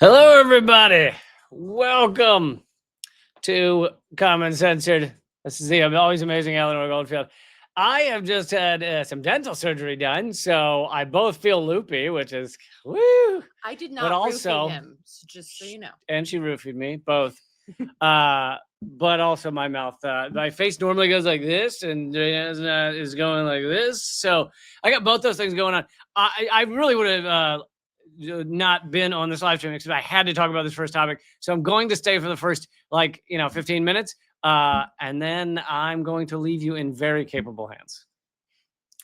Hello, everybody. Welcome to Common Censored. This is the always amazing Eleanor Goldfield. I have just had some dental surgery done, so I both feel loopy, which is woo. I did But not roofie also, him, just so you know. and she roofied me both. But also my mouth, my face normally goes like this, and is going like this. So I got both those things going on. I really would have not been on this live stream because I had to talk about this first topic. So I'm going to stay for the first 15 minutes, and then I'm going to leave you in very capable hands.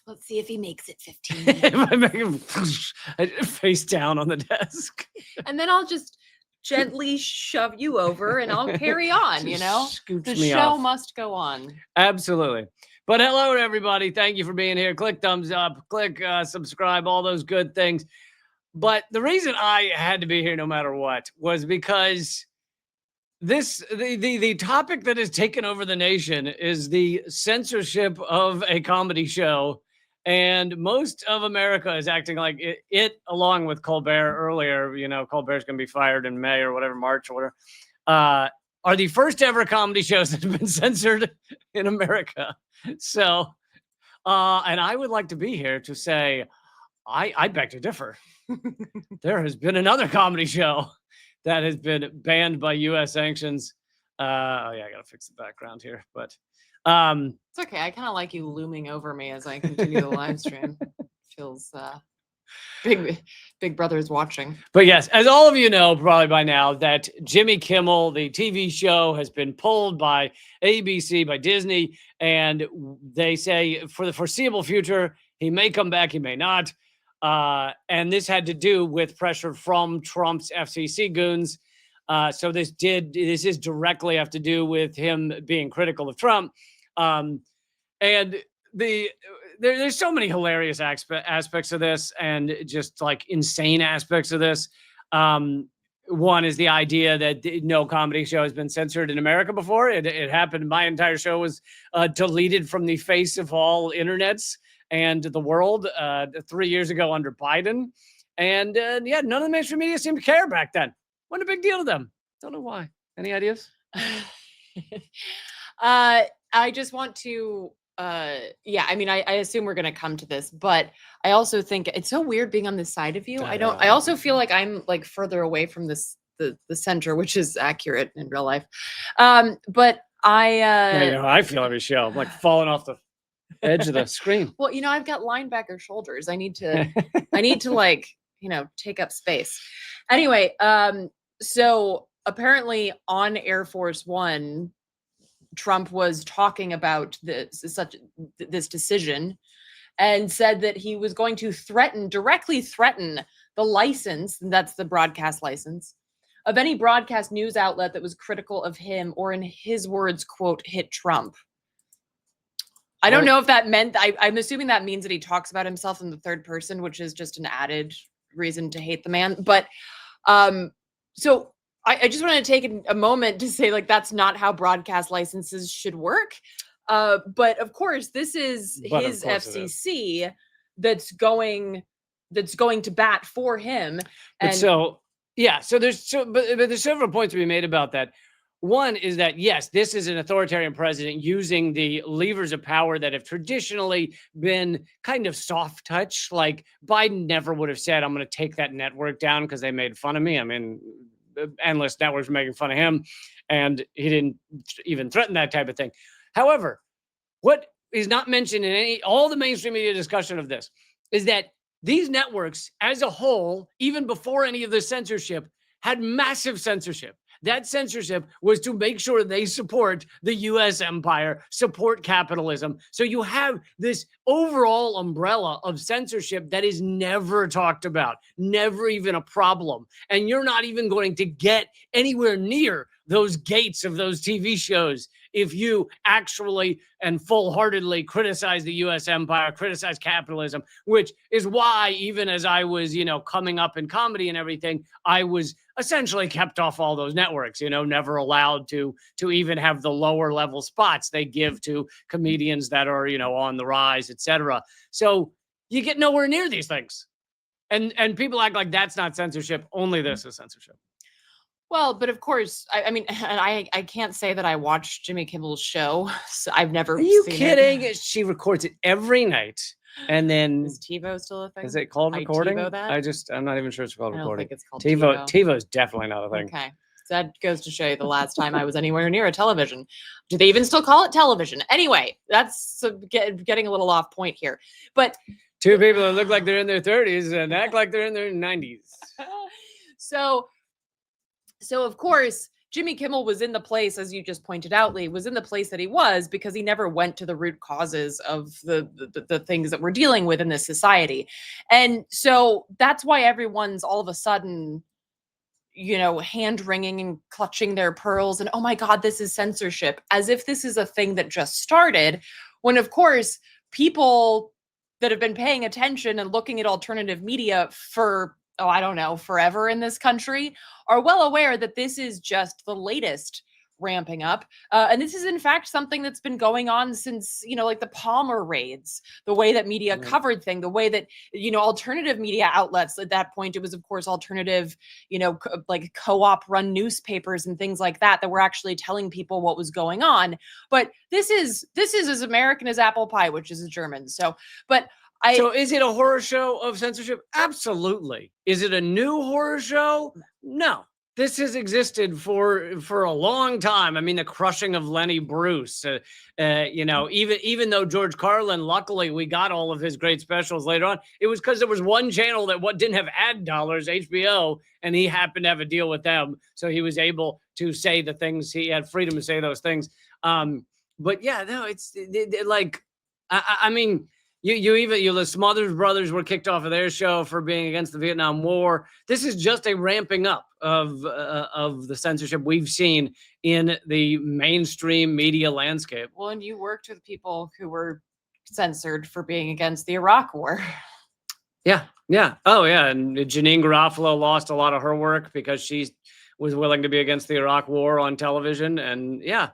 Let's see if he makes it 15 minutes. If I make him face down on the desk. And then I'll just gently shove you over and I'll carry on, you know? The show must go on. Absolutely. But hello, everybody. Thank you for being here. Click thumbs up, click subscribe, all those good things. But the reason I had to be here no matter what was because the topic that has taken over the nation is the censorship of a comedy show. And most of America is acting like it along with Colbert earlier, Colbert's going to be fired in May or whatever, March or whatever, are the first ever comedy shows that have been censored in America. So, and I would like to be here to say, I beg to differ. There has been another comedy show that has been banned by U.S. sanctions. Oh yeah, I gotta fix the background here, but it's okay. I kind of like you looming over me as I continue the live stream. Feels Big Brother is watching. But yes, as all of you know probably by now, that Jimmy Kimmel, the TV show, has been pulled by ABC, by Disney, and they say for the foreseeable future he may come back, he may not. And this had to do with pressure from Trump's FCC goons. So this is directly have to do with him being critical of Trump. And there's so many hilarious aspects of this and just like insane aspects of this. One is the idea that no comedy show has been censored in America before. It happened. My entire show was deleted from the face of all internets and the world 3 years ago under Biden. And yeah, none of the mainstream media seemed to care back then. What a big deal to them. Don't know why. Any ideas? I just want to yeah, I mean, I assume we're gonna come to this, but I also think it's so weird being on this side of you. I also feel like I'm like further away from the center, which is accurate in real life. But I feel every show. I'm like falling off the edge of the screen. Well, I've got linebacker shoulders. I need to like, take up space. Anyway, so apparently on Air Force One, Trump was talking about this decision and said that he was going to directly threaten the license, that's the broadcast license, of any broadcast news outlet that was critical of him or, in his words, quote, hit Trump. I don't know if that meant, I'm assuming that means that he talks about himself in the third person, which is just an added reason to hate the man. But so I just wanted to take a moment to say, like, that's not how broadcast licenses should work. But of course, this is his FCC that's going to bat for him. And so there's several points to be made about that. One is that, yes, this is an authoritarian president using the levers of power that have traditionally been kind of soft touch. Like Biden never would have said, I'm going to take that network down because they made fun of me. I mean, endless networks were making fun of him, and he didn't even threaten that type of thing. However, what is not mentioned in all the mainstream media discussion of this is that these networks as a whole, even before any of the censorship, had massive censorship. That censorship was to make sure they support the U.S. empire, support capitalism. So you have this overall umbrella of censorship that is never talked about, never even a problem. And you're not even going to get anywhere near those gates of those TV shows if you actually and full-heartedly criticize the U.S. empire, criticize capitalism, which is why even as I was, coming up in comedy and everything, I was essentially kept off all those networks, never allowed to even have the lower level spots they give to comedians that are, on the rise, etc. So you get nowhere near these things. And people act like that's not censorship. Only this is censorship. Well, but of course, I mean, and I can't say that I watched Jimmy Kimmel's show. So I've never Are you seen kidding? it. She records it every night. And then Is TiVo still a thing? is it called I recording? TiVo that? I'm not even sure it's called I don't recording. think it's called TiVo TiVo. TiVo is definitely not a thing. Okay. So that goes to show you the last time I was anywhere near a television. Do they even still call it television? Anyway, that's getting a little off point here. But Two people that look like they're in their 30s and act like they're in their 90s. so of course, Jimmy Kimmel was in the place, as you just pointed out, Lee, was in the place that he was because he never went to the root causes of the things that we're dealing with in this society. And so that's why everyone's all of a sudden, hand wringing and clutching their pearls and, oh my God, this is censorship, as if this is a thing that just started, when of course, people that have been paying attention and looking at alternative media for, oh, I don't know, forever in this country are well aware that this is just the latest ramping up. And this is in fact something that's been going on since, like the Palmer raids, the way that media Right. covered thing, the way that, alternative media outlets at that point, it was of course alternative, like co-op run newspapers and things like that were actually telling people what was going on. But this is as American as apple pie, which is a German. So, but So is it a horror show of censorship? Absolutely. Is it a new horror show? No. This has existed for a long time. I mean, the crushing of Lenny Bruce. Even though George Carlin, luckily, we got all of his great specials later on. It was because there was one channel that didn't have ad dollars, HBO, and he happened to have a deal with them, so he was able to say the things. He had freedom to say those things. But yeah, no, it's like, I mean. The Smothers Brothers were kicked off of their show for being against the Vietnam War. This is just a ramping up of the censorship we've seen in the mainstream media landscape. Well, and you worked with people who were censored for being against the Iraq War. Yeah. Oh, yeah. And Janine Garofalo lost a lot of her work because she was willing to be against the Iraq War on television. And yeah,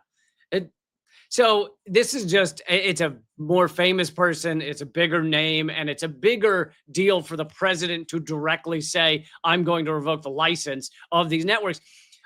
so this is it's a more famous person, it's a bigger name, and it's a bigger deal for the president to directly say, I'm going to revoke the license of these networks.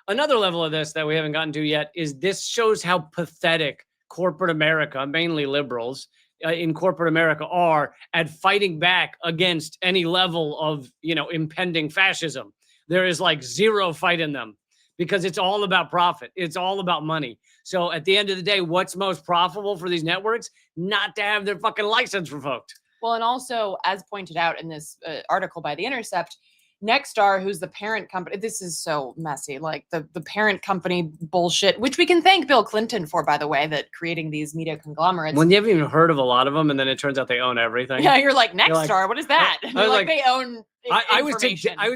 Another level of this that we haven't gotten to yet is this shows how pathetic corporate America, mainly liberals in corporate America, are at fighting back against any level of, impending fascism. There is like zero fight in them because it's all about profit. It's all about money. So at the end of the day, what's most profitable for these networks? Not to have their fucking license revoked. Well, and also, as pointed out in this article by The Intercept, Nexstar, who's the parent company, this is so messy, like the parent company bullshit, which we can thank Bill Clinton for, by the way, that creating these media conglomerates. When you haven't even heard of a lot of them, and then it turns out they own everything. Yeah, you're like, Nexstar, what is that? They own I was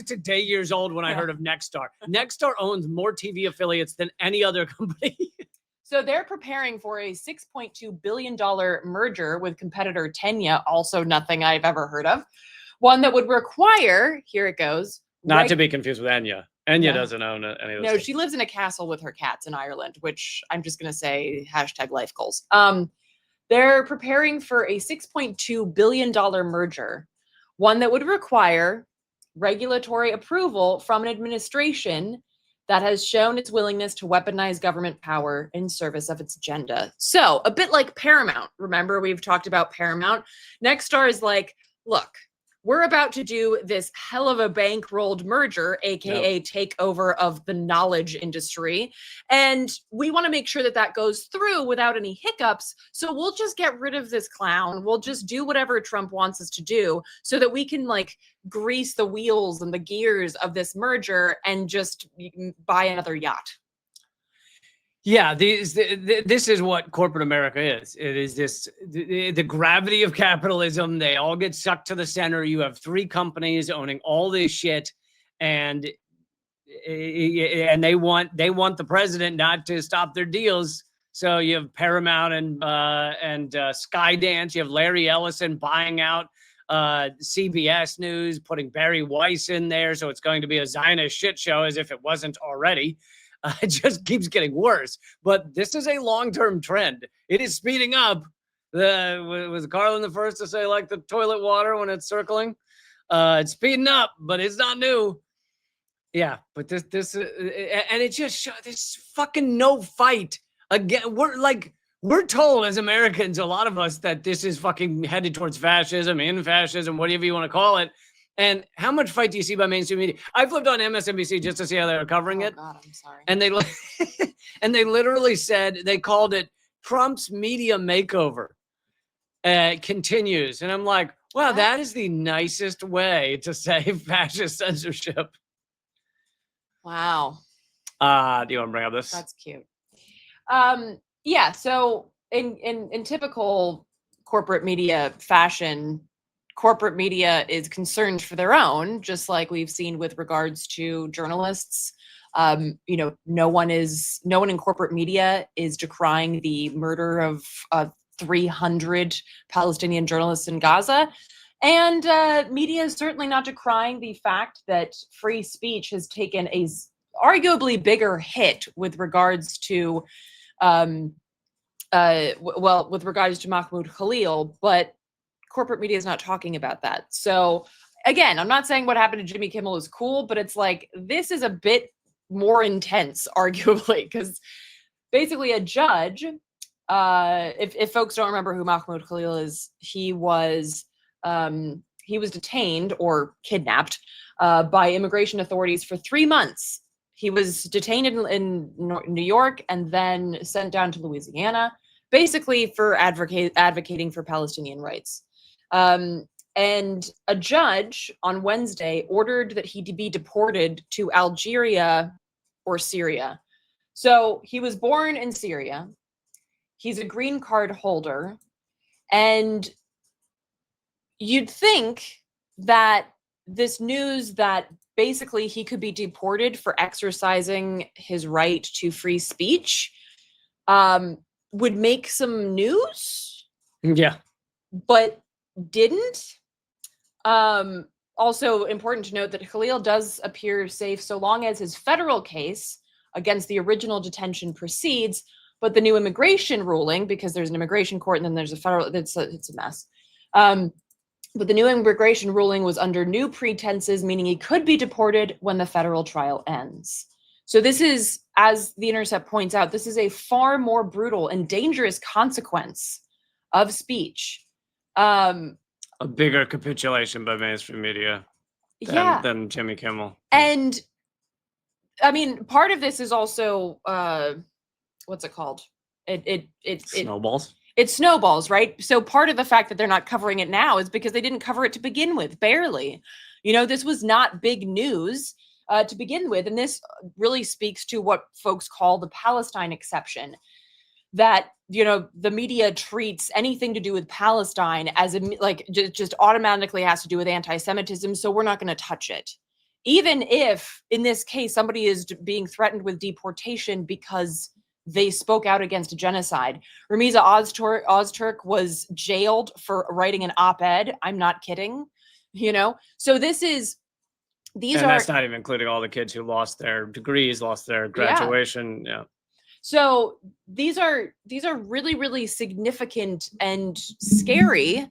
today years old when I heard of Nexstar. Nexstar owns more TV affiliates than any other company. So they're preparing for a $6.2 billion merger with competitor Tenya, also nothing I've ever heard of. One that would require, here it goes. Not to be confused with Enya. Enya doesn't own any of those. No, she lives in a castle with her cats in Ireland, which I'm just going to say #life goals. They're preparing for a $6.2 billion merger, one that would require regulatory approval from an administration that has shown its willingness to weaponize government power in service of its agenda. So a bit like Paramount. Remember, we've talked about Paramount. Nexstar is like, look, we're about to do this hell of a bankrolled merger, aka takeover of the knowledge industry. And we want to make sure that that goes through without any hiccups. So we'll just get rid of this clown. We'll just do whatever Trump wants us to do so that we can grease the wheels and the gears of this merger and just buy another yacht. Yeah, this is what corporate America is. It is the gravity of capitalism. They all get sucked to the center. You have three companies owning all this shit, and they want the president not to stop their deals. So you have Paramount and Skydance. You have Larry Ellison buying out CBS News, putting Barry Weiss in there. So it's going to be a Zionist shit show, as if it wasn't already. It just keeps getting worse. But this is a long-term trend. It is speeding up. Was Carlin the first to say, like the toilet water when it's circling? It's speeding up, but it's not new. Yeah, but and it just this fucking no fight again. We're told as Americans, a lot of us, that this is fucking headed towards fascism, in fascism, whatever you want to call it. And how much fight do you see by mainstream media? I flipped on MSNBC just to see how they were covering it. God, I'm sorry. And they and they literally said, they called it Trump's media makeover continues. And I'm like, wow, that is the nicest way to say fascist censorship. Wow. Do you want to bring up this? That's cute. Yeah. So in typical corporate media fashion, corporate media is concerned for their own, just like we've seen with regards to journalists. No one in corporate media is decrying the murder of 300 Palestinian journalists in Gaza. And media is certainly not decrying the fact that free speech has taken a arguably bigger hit with regards to with regards to Mahmoud Khalil, but corporate media is not talking about that. So again, I'm not saying what happened to Jimmy Kimmel is cool, but it's like, this is a bit more intense, arguably, because basically a judge, if folks don't remember who Mahmoud Khalil is, he was detained or kidnapped by immigration authorities for 3 months. He was detained in New York and then sent down to Louisiana, basically for advocating for Palestinian rights. And a judge on Wednesday ordered that he be deported to Algeria or Syria. So he was born in Syria. He's a green card holder. And you'd think that this news that basically he could be deported for exercising his right to free speech would make some news. Yeah. But didn't. Also important to note that Khalil does appear safe so long as his federal case against the original detention proceeds, but the new immigration ruling, because there's an immigration court and then there's a federal, it's a mess. But the new immigration ruling was under new pretenses, meaning he could be deported when the federal trial ends. So this is, as The Intercept points out, this is a far more brutal and dangerous consequence of speech. A bigger capitulation by mainstream media than Jimmy Kimmel. And I mean, part of this is also what's it called? It snowballs. It snowballs, right? So part of the fact that they're not covering it now is because they didn't cover it to begin with, barely. This was not big news to begin with, and this really speaks to what folks call the Palestine exception. That the media treats anything to do with Palestine as just automatically has to do with anti-Semitism, so we're not going to touch it, even if in this case somebody is being threatened with deportation because they spoke out against a genocide. Ramiza Ozturk was jailed for writing an op-ed. I'm not kidding. So that's not even including all the kids who lost their degrees, lost their graduation. Yeah. So these are really, really significant and scary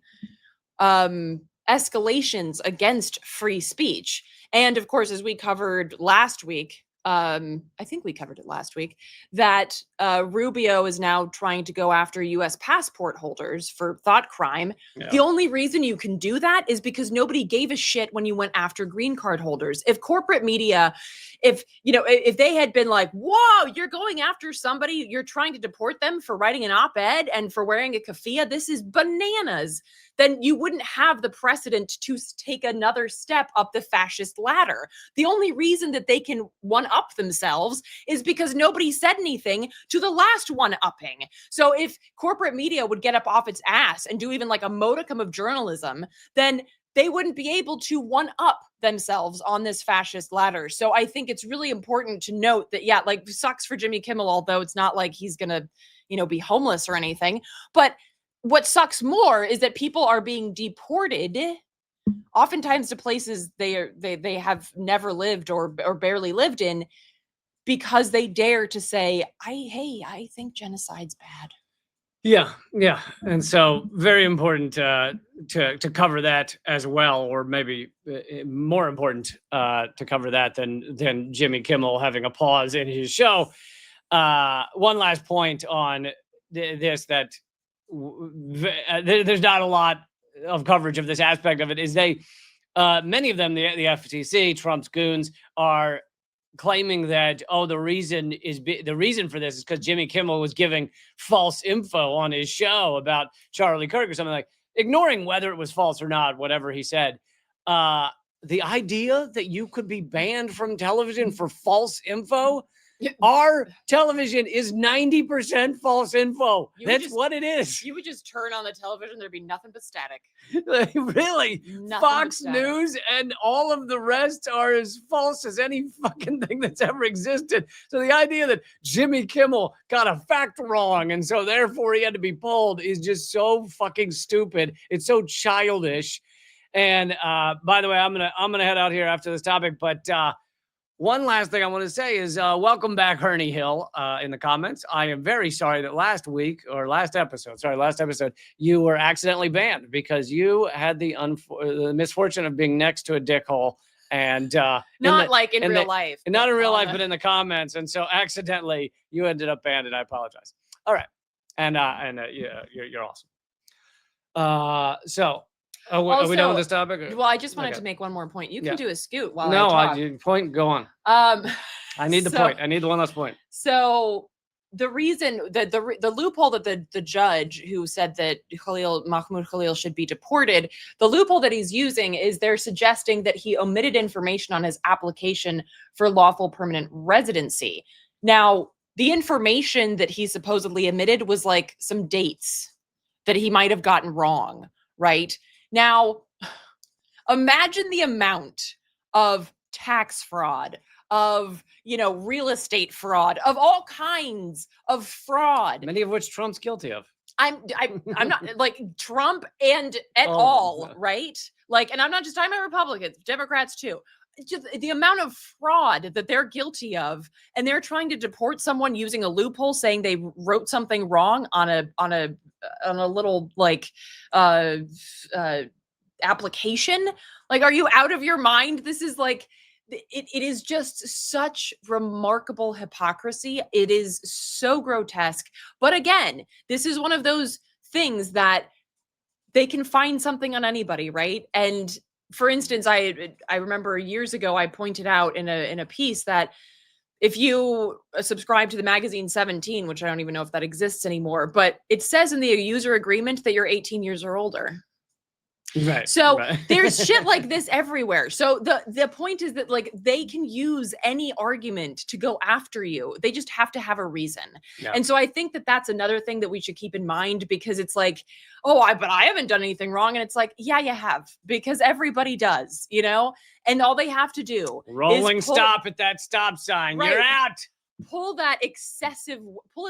escalations against free speech. And of course, as we covered last week, I think we covered it last week, that Rubio is now trying to go after U.S. passport holders for thought crime. Yeah. The only reason you can do that is because nobody gave a shit when you went after green card holders. If corporate media, if they had been like, whoa, you're going after somebody, you're trying to deport them for writing an op-ed and for wearing a keffiyeh, this is bananas, then you wouldn't have the precedent to take another step up the fascist ladder. The only reason that they can one-up themselves is because nobody said anything to the last one-upping. So if corporate media would get up off its ass and do even like a modicum of journalism, then they wouldn't be able to one-up themselves on this fascist ladder. So I think it's really important to note that, yeah, like, sucks for Jimmy Kimmel, although it's not like he's gonna, be homeless or anything. But what sucks more is that people are being deported, oftentimes to places they have never lived or barely lived in, because they dare to say, I think genocide's bad. Yeah, yeah, and so very important to cover that as well, or maybe more important to cover that than Jimmy Kimmel having a pause in his show. One last point on this that there's not a lot of coverage of this aspect of it is many of them, the FTC, Trump's goons, are claiming that the reason for this is because Jimmy Kimmel was giving false info on his show about Charlie Kirk or something, like ignoring whether it was false or not, whatever he said. The idea that you could be banned from television for false info. Our television is 90% false info. That's what it is. You would just turn on the television, there'd be nothing but static. Really? Nothing Fox News and all of the rest are as false as any fucking thing that's ever existed. So the idea that Jimmy Kimmel got a fact wrong and so therefore he had to be pulled is just so fucking stupid. It's so childish. And by the way, I'm gonna head out here after this topic, but one last thing I want to say is welcome back, Herney Hill, in the comments. I am very sorry that last episode, you were accidentally banned because you had the misfortune of being next to a dickhole. And not in real life. Not in real life, but in the comments. And so accidentally you ended up banned, and I apologize. All right. And yeah, you're awesome. So are we done with this topic? Well, I just wanted to make one more point. You can do a scoot while I talk. Point, go on. I need the point. I need the one last point. So the reason that the loophole that the judge who said that Mahmoud Khalil should be deported, the loophole that he's using is they're suggesting that he omitted information on his application for lawful permanent residency. Now, the information that he supposedly omitted was like some dates that he might have gotten wrong, right? Now, imagine the amount of tax fraud, of, real estate fraud, of all kinds of fraud. Many of which Trump's guilty of. I'm not like Trump and at all, right? Like, and I'm not just talking about Republicans, Democrats too. Just the amount of fraud that they're guilty of, and they're trying to deport someone using a loophole, saying they wrote something wrong on a little application. Like, are you out of your mind? This is like, it is just such remarkable hypocrisy. It is so grotesque. But again, this is one of those things that they can find something on anybody, right? And for instance, I remember years ago, I pointed out in a piece that if you subscribe to the magazine 17, which I don't even know if that exists anymore, but it says in the user agreement that you're 18 years or older. Right. So there's shit like this everywhere. So the point is that like they can use any argument to go after you. They just have to have a reason. Yeah. And so I think that that's another thing that we should keep in mind, because it's like, but I haven't done anything wrong. And it's like, yeah, you have, because everybody does, and all they have to do rolling stop at that stop sign. Right, you're out. Pull at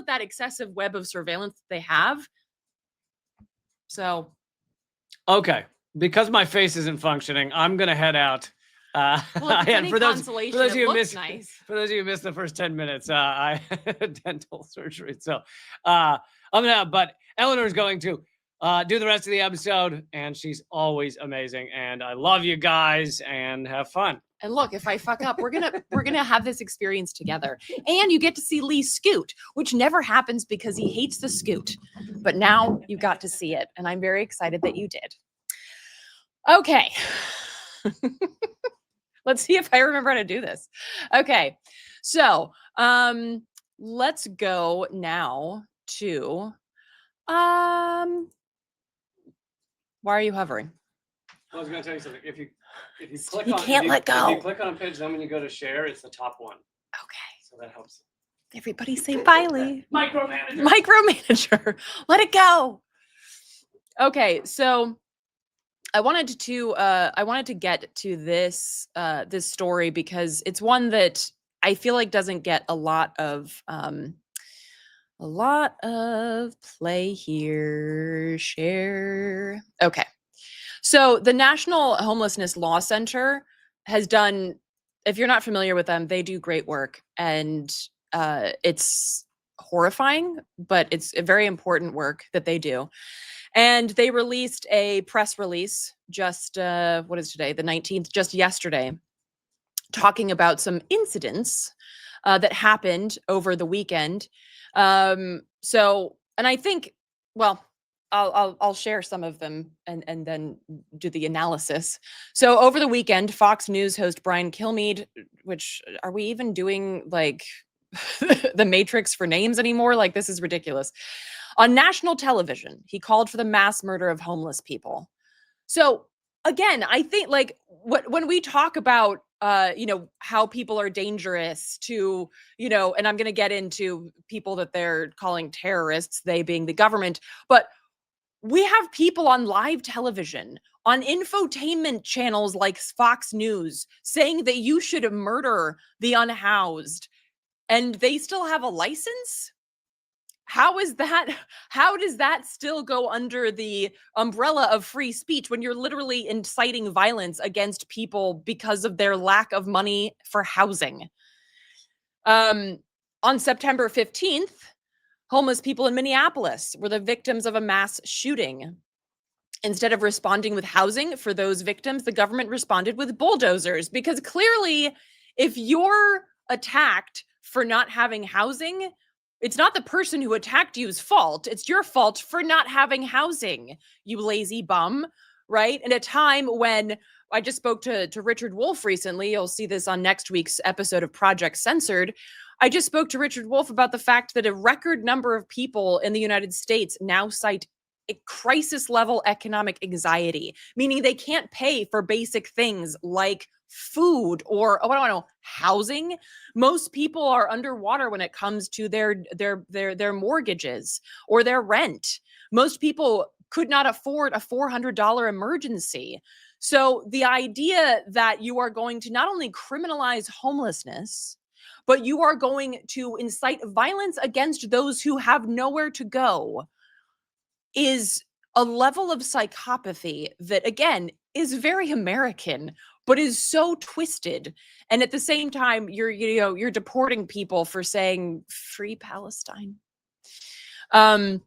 that excessive web of surveillance that they have. So. Okay, because my face isn't functioning, I'm gonna head out. For those of you who missed the first 10 minutes, I had dental surgery, so I'm gonna out. But Eleanor's going to do the rest of the episode, and she's always amazing. And I love you guys, and have fun. And look, if I fuck up, we're gonna have this experience together. And you get to see Lee scoot, which never happens because he hates the scoot. But now you got to see it, and I'm very excited that you did. Okay. Let's see if I remember how to do this. Okay. So let's go now to why are you hovering? I was gonna tell you something. If you click on, can't let go. If you click on a page, then when you go to share, it's the top one. Okay. So that helps. Everybody say bye, Lee. Micromanager. Let it go. Okay, so I wanted to get to this story because it's one that I feel like doesn't get a lot of play here. Share. Okay. So the National Homelessness Law Center has done, if you're not familiar with them, they do great work. And it's horrifying, but it's a very important work that they do. And they released a press release just, what is today? The 19th, just yesterday, talking about some incidents that happened over the weekend. And I think, well, I'll share some of them and then do the analysis. So over the weekend, Fox News host Brian Kilmeade, which are we even doing like the Matrix for names anymore? Like, this is ridiculous. On national television, he called for the mass murder of homeless people. So again, I think like when we talk about how people are dangerous to, and I'm going to get into people that they're calling terrorists, they being the government, but we have people on live television, on infotainment channels like Fox News, saying that you should murder the unhoused, and they still have a license? How is that? How does that still go under the umbrella of free speech when you're literally inciting violence against people because of their lack of money for housing? On September 15th, homeless people in Minneapolis were the victims of a mass shooting. Instead of responding with housing for those victims, the government responded with bulldozers, because clearly, if you're attacked for not having housing, it's not the person who attacked you's fault. It's your fault for not having housing, you lazy bum, right? In a time when I just spoke to Richard Wolff recently, you'll see this on next week's episode of Project Censored. I just spoke to Richard Wolff about the fact that a record number of people in the United States now cite a crisis level economic anxiety, meaning they can't pay for basic things like food or what do I know, housing. Most people are underwater when it comes to their mortgages or their rent. Most people could not afford a $400 emergency. So the idea that you are going to not only criminalize homelessness, but you are going to incite violence against those who have nowhere to go is a level of psychopathy that, again, is very American, but is so twisted. And at the same time, you're deporting people for saying free Palestine. And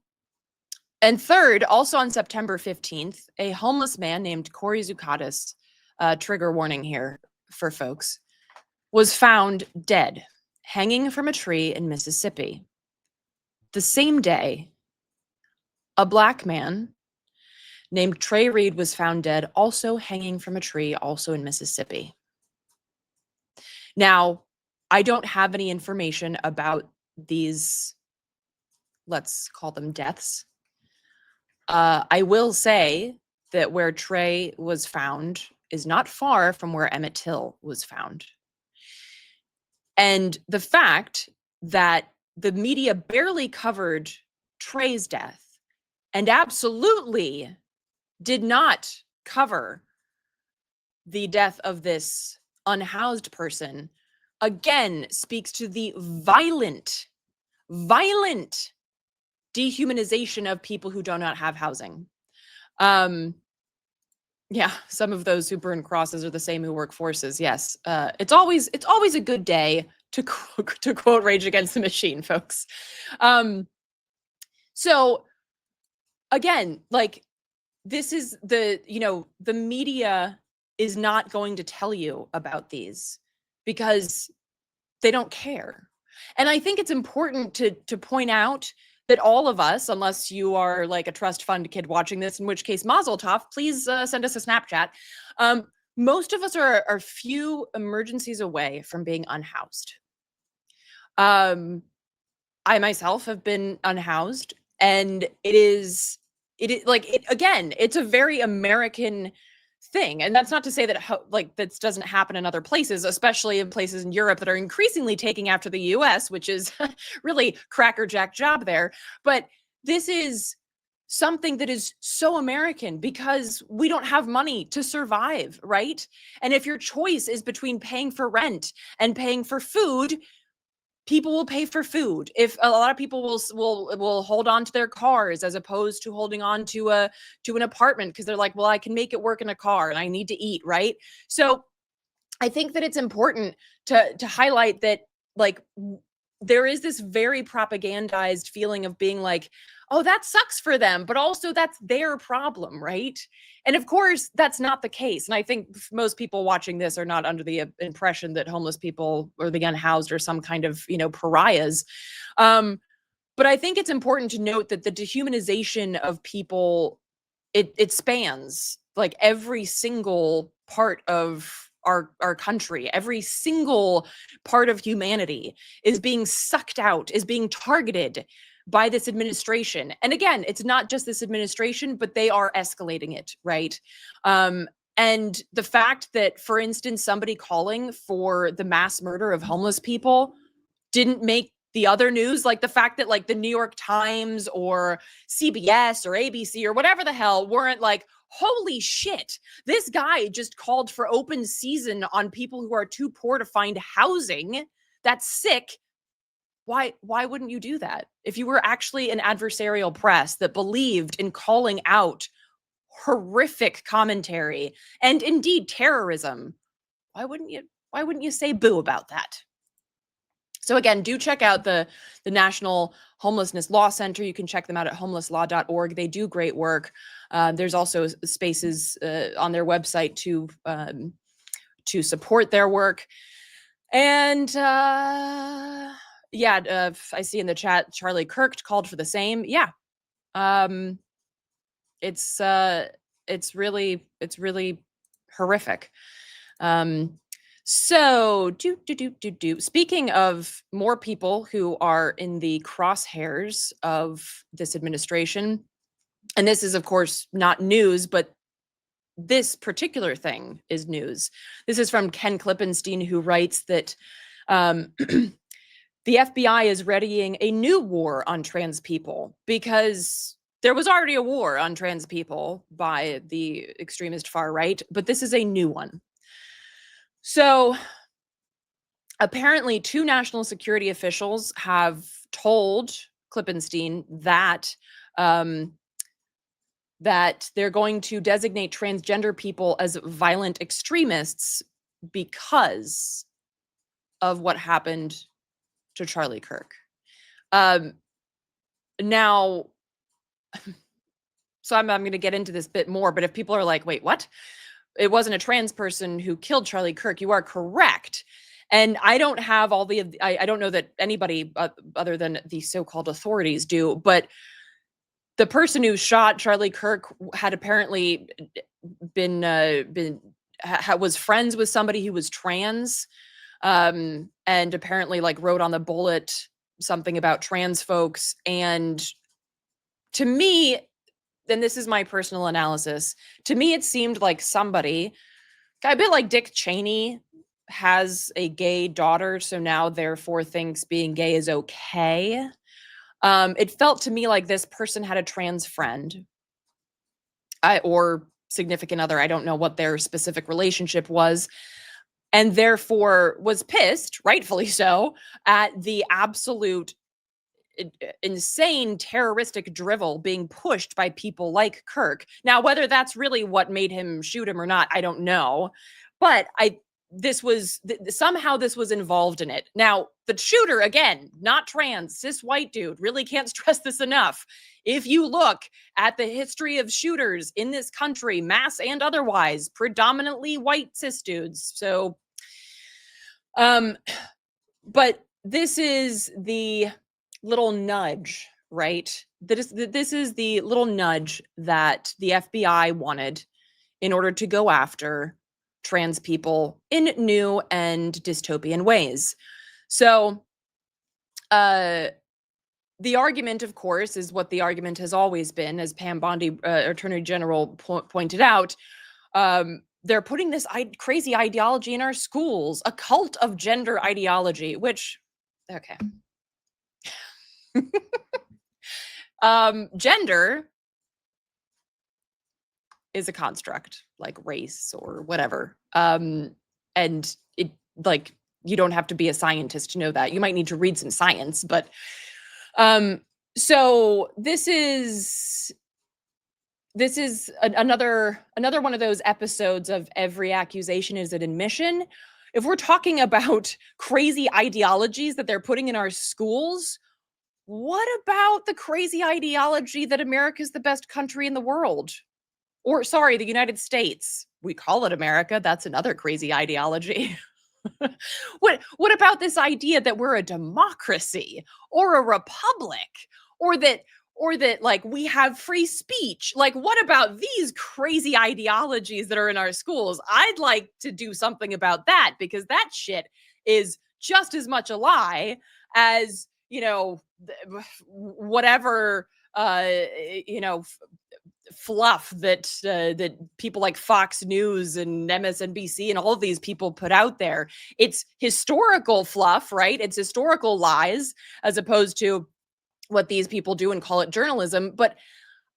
third, also on September 15th, a homeless man named Corey Zukatis, trigger warning here for folks, was found dead, hanging from a tree in Mississippi. The same day, a Black man named Trey Reed was found dead, also hanging from a tree, also in Mississippi. Now, I don't have any information about these, let's call them deaths. I will say that where Trey was found is not far from where Emmett Till was found. And the fact that the media barely covered Trey's death and absolutely did not cover the death of this unhoused person, again, speaks to the violent dehumanization of people who do not have housing. Yeah, some of those who burn crosses are the same who work forces. Yes, it's always a good day to quote Rage Against the Machine, folks. So again, like, this is the media is not going to tell you about these because they don't care. And I think it's important to point out that all of us, unless you are like a trust fund kid watching this, in which case Mazel Tov, please send us a Snapchat. Most of us are a few emergencies away from being unhoused. I myself have been unhoused, and it is again, it's a very American thing. And that's not to say that this doesn't happen in other places, especially in places in Europe that are increasingly taking after the US, which is really crackerjack job there. But this is something that is so American because we don't have money to survive, right? And if your choice is between paying for rent and paying for food, people will pay for food. If a lot of people will hold on to their cars as opposed to holding on to an apartment because they're like, well, I can make it work in a car and I need to eat, right? So I think that it's important to highlight that, like, there is this very propagandized feeling of being like, oh, that sucks for them, but also that's their problem, right? And of course, that's not the case. And I think most people watching this are not under the impression that homeless people or the unhoused are some kind of, pariahs. But I think it's important to note that the dehumanization of people, it spans like every single part of our country. Every single part of humanity is being sucked out, is being targeted by this administration. And again, it's not just this administration, but they are escalating it, right? And the fact that, for instance, somebody calling for the mass murder of homeless people didn't make the other news, like the fact that like the New York Times or CBS or ABC or whatever the hell weren't like, holy shit, this guy just called for open season on people who are too poor to find housing. That's sick. Why wouldn't you do that? If you were actually an adversarial press that believed in calling out horrific commentary and indeed terrorism, why wouldn't you say boo about that? So again, do check out the National Homelessness Law Center. You can check them out at homelesslaw.org. They do great work. There's also spaces on their website to support their work. And I see in the chat Charlie Kirk called for the same. Yeah, it's really horrific. So, speaking of more people who are in the crosshairs of this administration, and this is, of course, not news, but this particular thing is news. This is from Ken Klippenstein, who writes that the FBI is readying a new war on trans people because there was already a war on trans people by the extremist far right, but this is a new one. So apparently 2 national security officials have told Klippenstein that that they're going to designate transgender people as violent extremists because of what happened to Charlie Kirk. Now, so I'm going to get into this bit more, but if people are like, wait, what? It wasn't a trans person who killed Charlie Kirk. You are correct. And I don't have all the, I don't know that anybody other than the so-called authorities do, but the person who shot Charlie Kirk had apparently was friends with somebody who was trans, and apparently like wrote on the bullet something about trans folks. And to me, and this is my personal analysis, to me it seemed like somebody, a bit like Dick Cheney, has a gay daughter, so now therefore thinks being gay is okay. It felt to me like this person had a trans friend or significant other. I don't know what their specific relationship was, and therefore was pissed, rightfully so, at the absolute insane terroristic drivel being pushed by people like Kirk. Now, whether that's really what made him shoot him or not, I don't know. But somehow this was involved in it. Now, the shooter, again, not trans, cis white dude, really can't stress this enough. If you look at the history of shooters in this country, mass and otherwise, predominantly white cis dudes. So, but this is the little nudge, right? This is the little nudge that the FBI wanted in order to go after trans people in new and dystopian ways. So the argument, of course, is what the argument has always been, as Pam Bondi, Attorney General, pointed out. They're putting this crazy ideology in our schools, a cult of gender ideology, which, okay. Gender is a construct like race or whatever. And it, like, you don't have to be a scientist to know that. You might need to read some science, but so this is another one of those episodes of every accusation is an admission. if we're talking about crazy ideologies that they're putting in our schools, what about the crazy ideology that America's the best country in the world? Or sorry, the United States. We call it America. That's another crazy ideology. What about this idea that we're a democracy or a republic or that like we have free speech? Like what about these crazy ideologies that are in our schools? I'd like to do something about that because that shit is just as much a lie as, whatever you know fluff that people like Fox News and MSNBC and all of these people put out there. It's historical fluff, right? It's historical lies as opposed to what these people do and call it journalism. But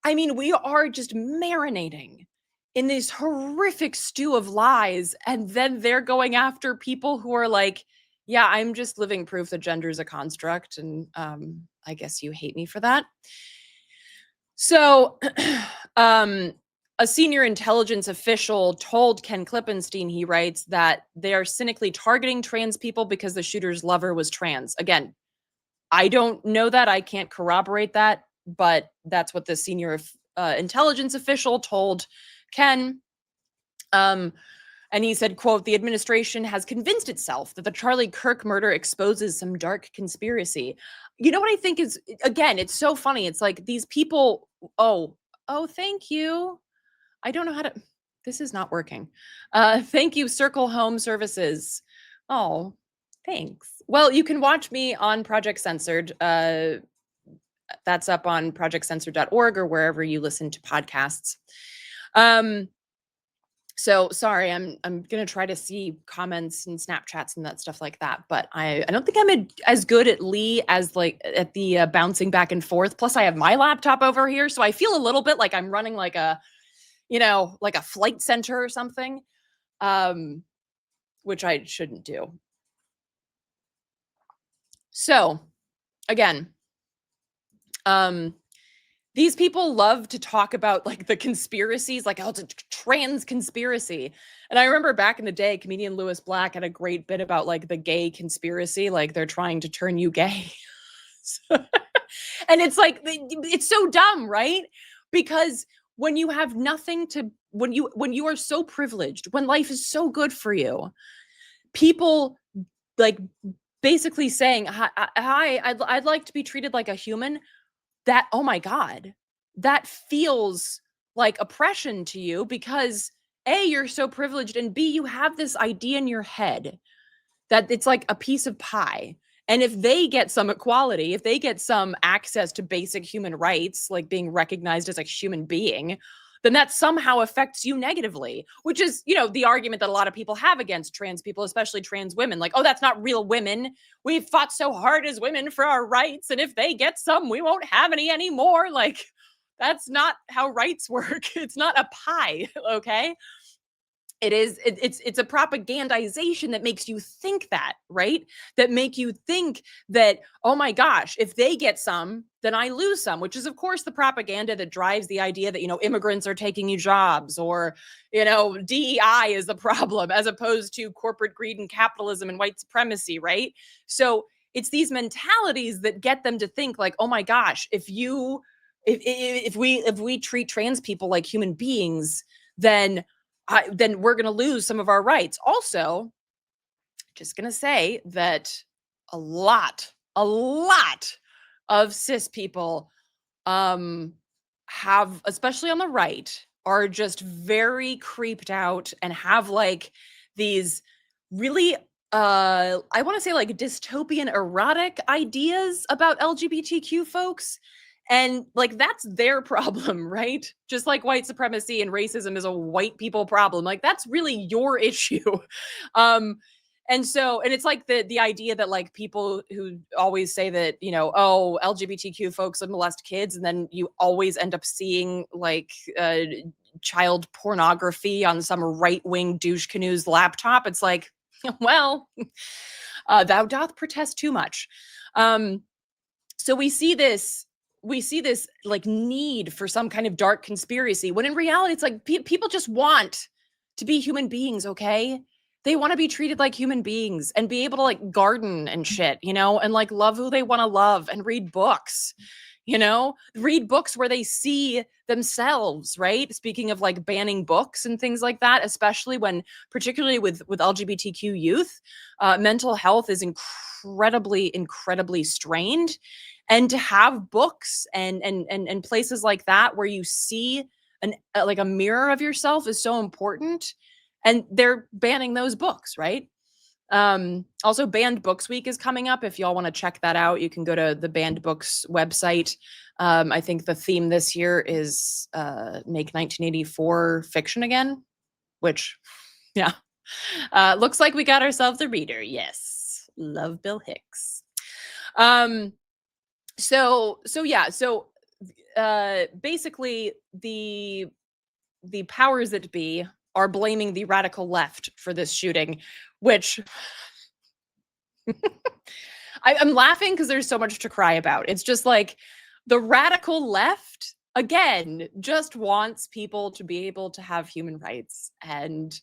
I mean, we are just marinating in this horrific stew of lies, and then they're going after people who are like, yeah, I'm just living proof that gender is a construct, and I guess you hate me for that. So, a senior intelligence official told Ken Klippenstein, he writes, that they are cynically targeting trans people because the shooter's lover was trans. Again, I don't know that. I can't corroborate that, but that's what the senior intelligence official told Ken. And he said, quote, the administration has convinced itself that the Charlie Kirk murder exposes some dark conspiracy. You know what I think is, again, it's so funny. It's like these people, oh, thank you. I don't know how to, this is not working. Thank you, Circle Home Services. Oh, thanks. Well, you can watch me on Project Censored. That's up on projectcensored.org or wherever you listen to podcasts. So sorry, I'm gonna try to see comments and Snapchats and that stuff like that, but I don't think I'm as good at Lee as like at the bouncing back and forth. Plus, I have my laptop over here, so I feel a little bit like I'm running like a, like a flight center or something, which I shouldn't do. So, again, these people love to talk about like the conspiracies, like, oh, it's a trans conspiracy. And I remember back in the day, comedian Lewis Black had a great bit about like the gay conspiracy, like they're trying to turn you gay. And it's like, it's so dumb, right? Because when you have nothing to, when you are so privileged, when life is so good for you, people like basically saying, hi, I'd like to be treated like a human. That, oh my God, that feels like oppression to you because A, you're so privileged, and B, you have this idea in your head that it's like a piece of pie. And if they get some equality, if they get some access to basic human rights, like being recognized as a human being, then that somehow affects you negatively, which is, the argument that a lot of people have against trans people, especially trans women. Like, oh, that's not real women. We've fought so hard as women for our rights. And if they get some, we won't have any anymore. Like, that's not how rights work. It's not a pie. Okay. It's a propagandization that makes you think that, right? That make you think that, oh my gosh, if they get some, then I lose some, which is of course the propaganda that drives the idea that, immigrants are taking you jobs or, DEI is the problem as opposed to corporate greed and capitalism and white supremacy, right? So it's these mentalities that get them to think like, oh my gosh, if we treat trans people like human beings, then we're going to lose some of our rights. Also, just going to say that a lot of cis people have, especially on the right, are just very creeped out and have like these really I want to say like dystopian erotic ideas about LGBTQ folks. And like, that's their problem, right? Just like white supremacy and racism is a white people problem. Like, that's really your issue. And it's like the idea that like people who always say that, oh, LGBTQ folks molest kids. And then you always end up seeing like child pornography on some right-wing douche canoe's laptop. It's like, well, thou doth protest too much. So we see this like need for some kind of dark conspiracy when in reality it's like people just want to be human beings. Okay, They want to be treated like human beings and be able to like garden and shit, and like love who they want to love and read books, read books where they see themselves, right? Speaking of like banning books and things like that, especially when, particularly with LGBTQ youth, mental health is incredibly strained. And to have books and places like that where you see like a mirror of yourself is so important. And they're banning those books, right? Also, Banned Books Week is coming up. If y'all want to check that out, you can go to the Banned Books website. I think the theme this year is make 1984 fiction again, which, yeah, looks like we got ourselves a reader. Yes, love Bill Hicks. So basically the powers that be are blaming the radical left for this shooting, which I'm laughing because there's so much to cry about. It's just like the radical left, again, just wants people to be able to have human rights. And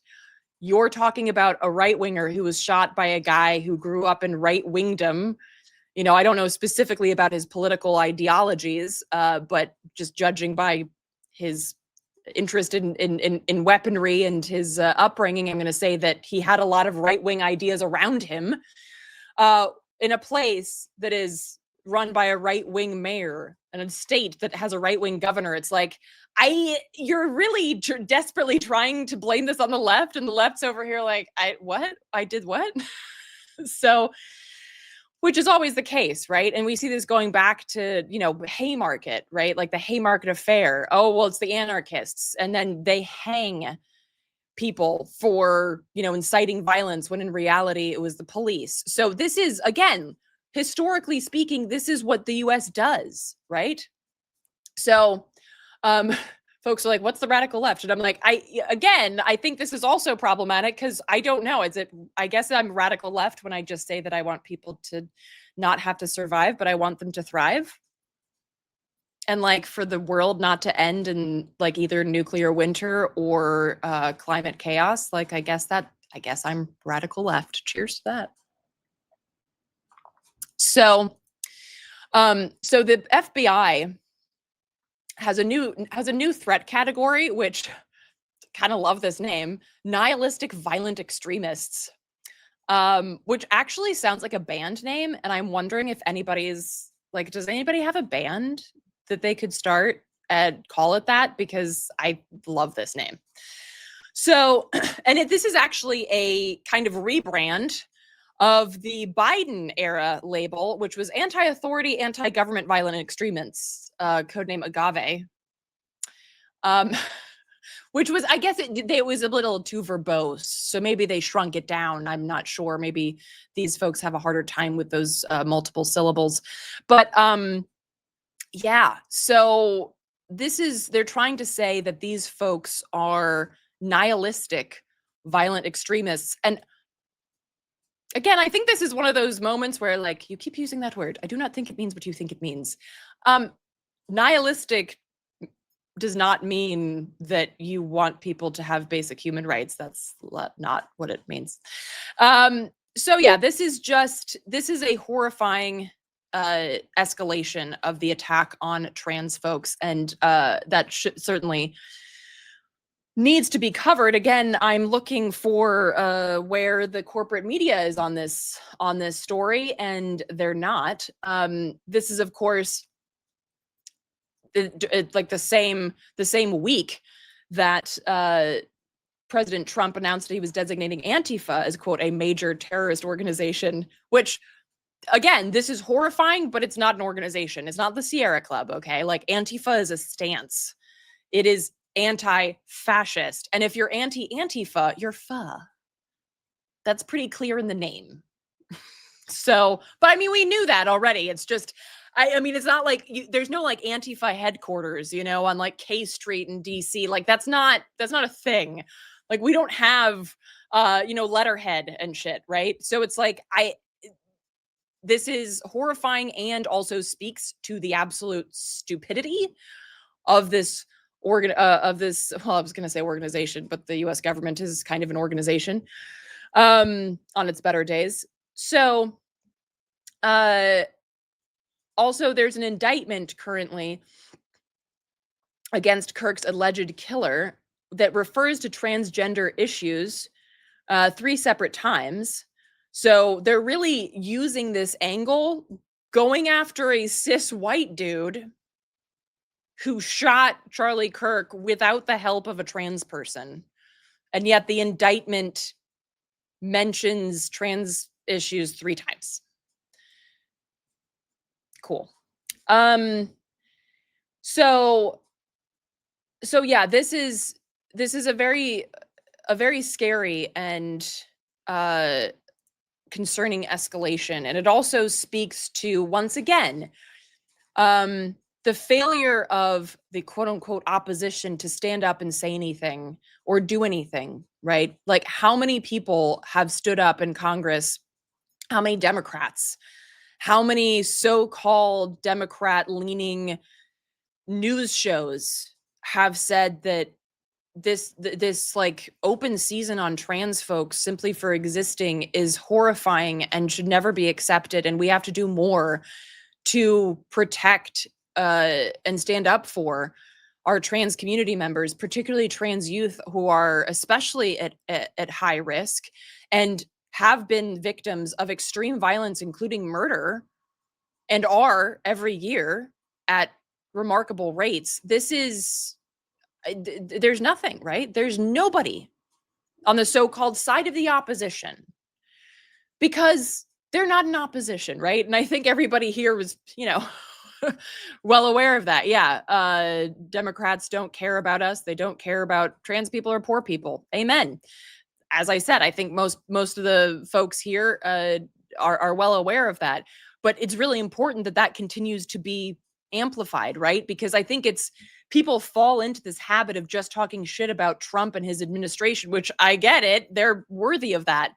you're talking about a right winger who was shot by a guy who grew up in right wingdom. I don't know specifically about his political ideologies, but just judging by his interest in weaponry and his upbringing, I'm going to say that he had a lot of right-wing ideas around him in a place that is run by a right-wing mayor and a state that has a right-wing governor. It's like, you're really desperately trying to blame this on the left, and the left's over here like, I did what? So, which is always the case, right? And we see this going back to, Haymarket, right? Like the Haymarket affair. Oh, well, it's the anarchists. And then they hang people for, inciting violence when in reality it was the police. So this is, again, historically speaking, this is what the US does, right? So, folks are like, what's the radical left? And I'm like, I think this is also problematic because I don't know. I guess I'm radical left when I just say that I want people to not have to survive, but I want them to thrive. And like for the world not to end in like either nuclear winter or climate chaos. Like, I guess I'm radical left. Cheers to that. So the FBI has a new threat category, which kind of love this name, nihilistic violent extremists, which actually sounds like a band name. And I'm wondering if anybody's like, does anybody have a band that they could start and call it that? Because I love this name. So, and this is actually a kind of rebrand of the Biden era label, which was anti-authority, anti-government violent extremists, codename Agave. Which was, I guess it was a little too verbose. So maybe they shrunk it down. I'm not sure. Maybe these folks have a harder time with those multiple syllables. But yeah, so they're trying to say that these folks are nihilistic, violent extremists. And again, I think this is one of those moments where like, you keep using that word. I do not think it means what you think it means. Nihilistic does not mean that you want people to have basic human rights. That's not what it means. So yeah, this is a horrifying escalation of the attack on trans folks, and that certainly needs to be covered. Again, I'm looking for where the corporate media is on this story, and they're not. This is, of course, like the same week that President Trump announced that he was designating Antifa as, quote, a major terrorist organization, which, again, this is horrifying, but it's not an organization. It's not the Sierra Club, okay? Like, Antifa is a stance. It is anti-fascist. And if you're anti-Antifa, you're fa. That's pretty clear in the name. So, but I mean, we knew that already. It's just, I mean, it's not like there's no like Antifa headquarters, on like K Street in DC. Like that's not a thing. Like we don't have, letterhead and shit, right? So it's like this is horrifying and also speaks to the absolute stupidity of this well, I was going to say organization, but the U.S. government is kind of an organization. on its better days. So, also, there's an indictment currently against Kirk's alleged killer that refers to transgender issues 3 separate times. So they're really using this angle, going after a cis white dude who shot Charlie Kirk without the help of a trans person. And yet the indictment mentions trans issues 3 times. Cool. So yeah, this is a very scary and concerning escalation, and it also speaks to, once again, the failure of the quote unquote opposition to stand up and say anything or do anything, right? Like, how many people have stood up in Congress? How many Democrats? How many so-called Democrat-leaning news shows have said that this like open season on trans folks simply for existing is horrifying and should never be accepted, and we have to do more to protect and stand up for our trans community members, particularly trans youth who are especially at high risk and have been victims of extreme violence, including murder, and are every year at remarkable rates. This is there's nothing, right? There's nobody on the so-called side of the opposition because they're not in opposition, right? And I think everybody here was, well aware of that. Yeah, Democrats don't care about us. They don't care about trans people or poor people. Amen. As I said, I think most of the folks here are well aware of that. But it's really important that that continues to be amplified, right? Because I think people fall into this habit of just talking shit about Trump and his administration, which I get it. They're worthy of that.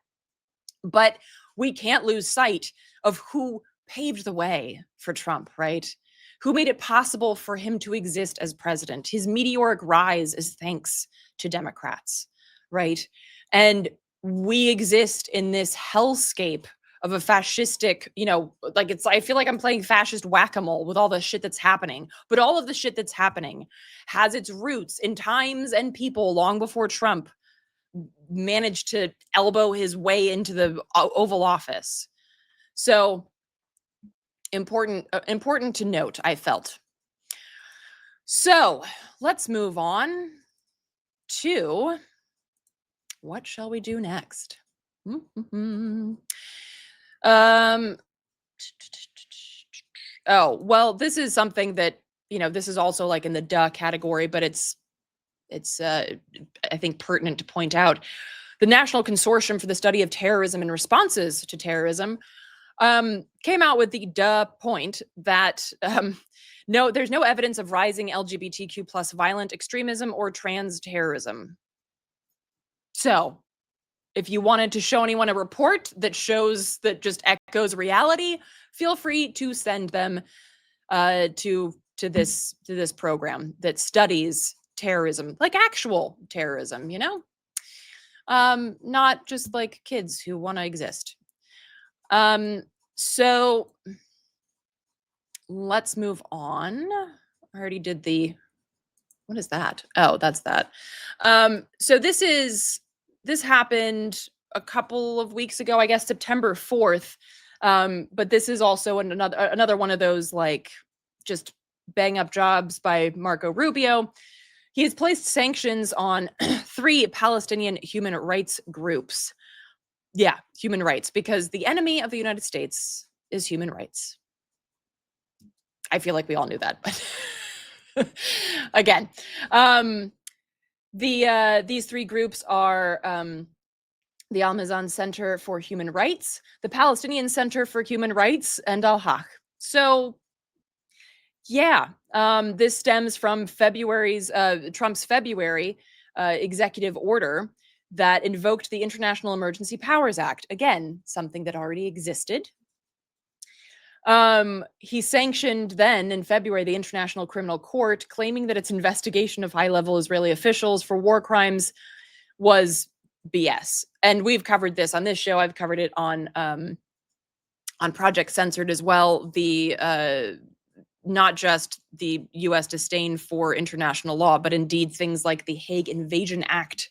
But we can't lose sight of who paved the way for Trump, right? Who made it possible for him to exist as president. His meteoric rise is thanks to Democrats, right? And we exist in this hellscape of a fascistic, I feel like I'm playing fascist whack-a-mole with all the shit that's happening. But all of the shit that's happening has its roots in times and people long before Trump managed to elbow his way into the Oval Office. So important to note, I felt. So let's move on to what shall we do next? Oh, well, this is something that, this is also like in the duh category, but it's I think pertinent to point out. The National Consortium for the Study of Terrorism and Responses to Terrorism came out with the duh point that no, there's no evidence of rising LGBTQ plus violent extremism or trans terrorism. So if you wanted to show anyone a report that shows that just echoes reality, feel free to send them to this program that studies terrorism, like actual terrorism, not just like kids who want to exist. So let's move on. I already did what is that? Oh, that's that. So this happened a couple of weeks ago, I guess September 4th. But this is also another one of those like just bang up jobs by Marco Rubio. He has placed sanctions on 3 Palestinian human rights groups. Yeah, human rights, because the enemy of the United States is human rights. I feel like we all knew that, but again, these 3 groups are the Al-Mazan Center for Human Rights, the Palestinian Center for Human Rights, and Al-Haq. So yeah, this stems from Trump's February executive order that invoked the International Emergency Powers Act. Again, something that already existed. He sanctioned then in February the International Criminal Court, claiming that its investigation of high-level Israeli officials for war crimes was BS. And we've covered this on this show. I've covered it on Project Censored as well. The not just the U.S. disdain for international law, but indeed things like the Hague Invasion Act,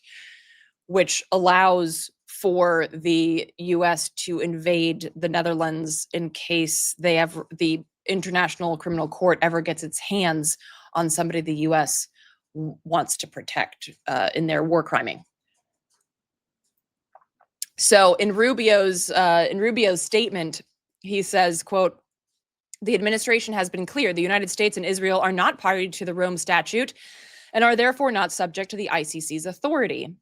which allows for the U.S. to invade the Netherlands in case the International Criminal Court ever gets its hands on somebody the U.S. wants to protect in their war criming. So in Rubio's statement, he says, quote, "The administration has been clear. The United States and Israel are not party to the Rome Statute and are therefore not subject to the ICC's authority."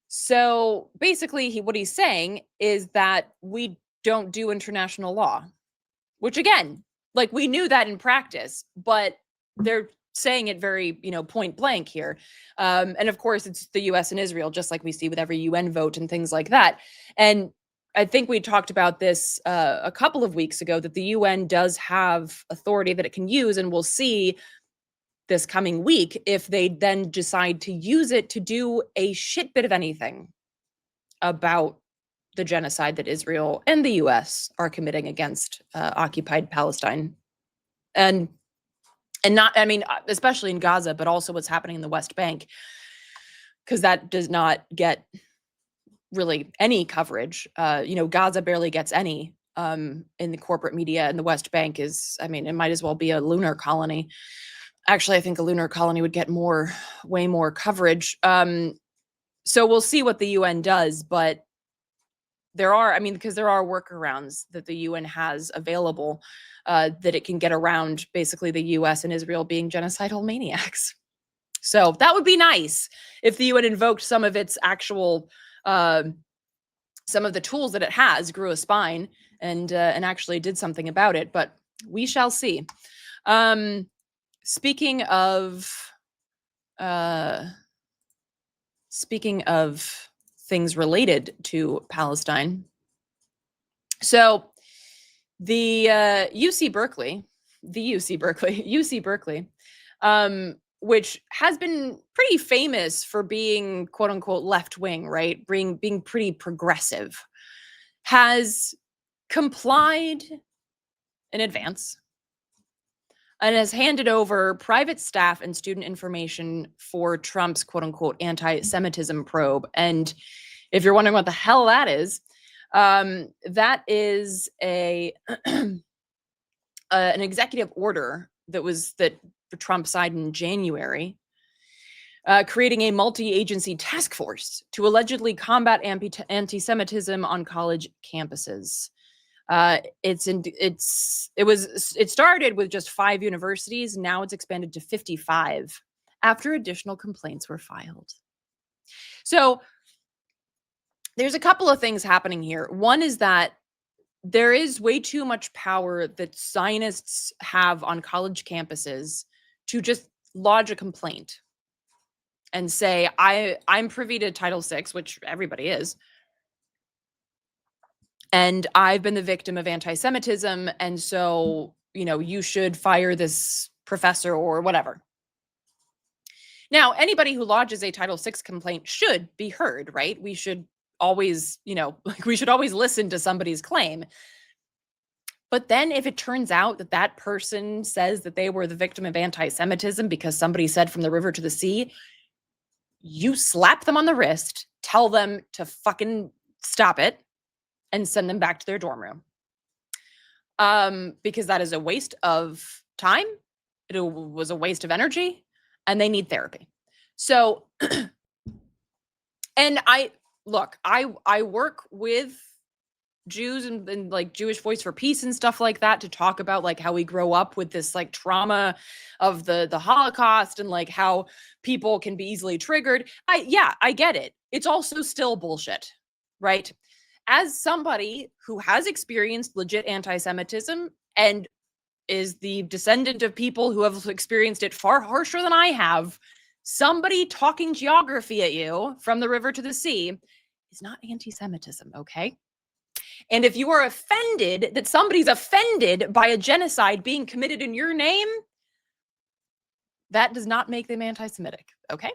So basically, what he's saying is that we don't do international law, which again, like we knew that in practice, but they're saying it very, point blank here. And of course, it's the US and Israel, just like we see with every UN vote and things like that. And I think we talked about this a couple of weeks ago, that the UN does have authority that it can use, and we'll see this coming week if they then decide to use it to do a shit bit of anything about the genocide that Israel and the US are committing against occupied Palestine. And not, I mean, especially in Gaza, but also what's happening in the West Bank, because that does not get really any coverage. Gaza barely gets any in the corporate media, and the West Bank is, I mean, it might as well be a lunar colony. Actually, I think a lunar colony would get way more coverage. So we'll see what the UN does, but because there are workarounds that the UN has available that it can get around basically the US and Israel being genocidal maniacs. So that would be nice if the UN invoked some of its actual, some of the tools that it has, grew a spine, and actually did something about it. But we shall see. Speaking of things related to Palestine, so the UC Berkeley, which has been pretty famous for being quote unquote left wing, right? Being pretty progressive, has complied in advance and has handed over private staff and student information for Trump's quote unquote anti-Semitism probe. And if you're wondering what the hell that is an executive order that Trump signed in January, creating a multi-agency task force to allegedly combat anti-Semitism on college campuses. It started with just 5 universities. Now it's expanded to 55 after additional complaints were filed. So there's a couple of things happening here. One is that there is way too much power that Zionists have on college campuses to just lodge a complaint and say, I'm privy to Title VI, which everybody is, and I've been the victim of anti-Semitism, and so, you should fire this professor or whatever. Now, anybody who lodges a Title VI complaint should be heard, right? We should always, we should always listen to somebody's claim. But then if it turns out that that person says that they were the victim of anti-Semitism because somebody said from the river to the sea, you slap them on the wrist, tell them to fucking stop it, and send them back to their dorm room. Because that is a waste of time. It was a waste of energy, and they need therapy. So, and I work with Jews and like Jewish Voice for Peace and stuff like that to talk about like how we grow up with this like trauma of the Holocaust and like how people can be easily triggered. I get it. It's also still bullshit, right? As somebody who has experienced legit anti-Semitism and is the descendant of people who have experienced it far harsher than I have, somebody talking geography at you from the river to the sea is not anti-Semitism, okay? And if you are offended that somebody's offended by a genocide being committed in your name, that does not make them anti-Semitic, okay?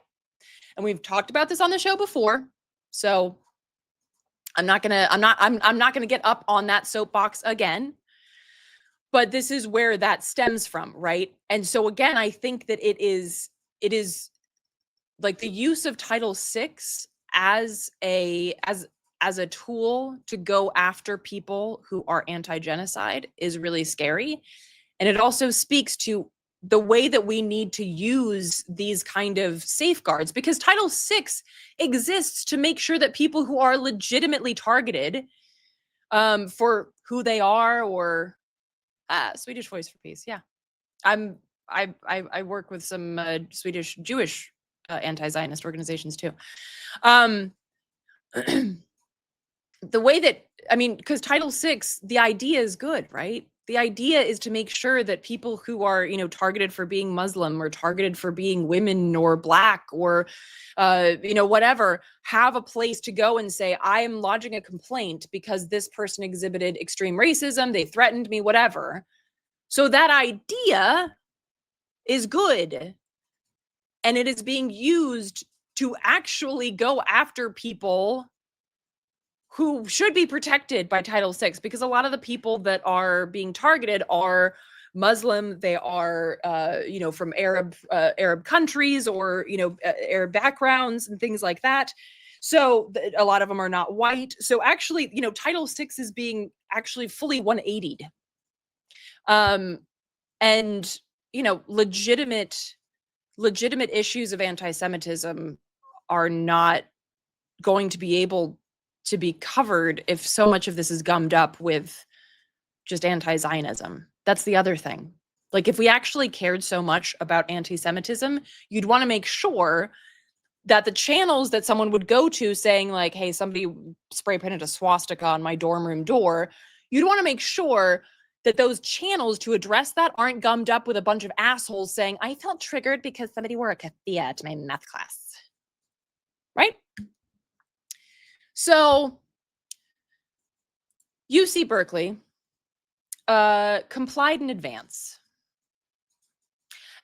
And we've talked about this on the show before. So I'm not gonna get up on that soapbox again. But this is where that stems from, right? And so again, I think that it is like the use of Title VI as a tool to go after people who are anti-genocide is really scary. And it also speaks to the way that we need to use these kind of safeguards, because Title VI exists to make sure that people who are legitimately targeted for who they are, or Swedish Voice for Peace. Yeah, I work with some Swedish Jewish anti-Zionist organizations too. The way that, I mean, because Title VI, the idea is good, right? The idea is to make sure that people who are, targeted for being Muslim or targeted for being women or Black or, whatever, have a place to go and say, I am lodging a complaint because this person exhibited extreme racism, they threatened me, whatever. So that idea is good. And it is being used to actually go after people who should be protected by Title VI, because a lot of the people that are being targeted are Muslim. They are, from Arab countries, or Arab backgrounds and things like that. So a lot of them are not white. So actually, Title VI is being actually fully 180'd. And legitimate issues of anti-Semitism are not going to be able to be covered if so much of this is gummed up with just anti-Zionism. That's the other thing. Like, if we actually cared so much about anti-Semitism, you'd want to make sure that the channels that someone would go to saying like, hey, somebody spray painted a swastika on my dorm room door, you'd want to make sure that those channels to address that aren't gummed up with a bunch of assholes saying, I felt triggered because somebody wore a keffiyeh to my math class. Right? So UC Berkeley complied in advance.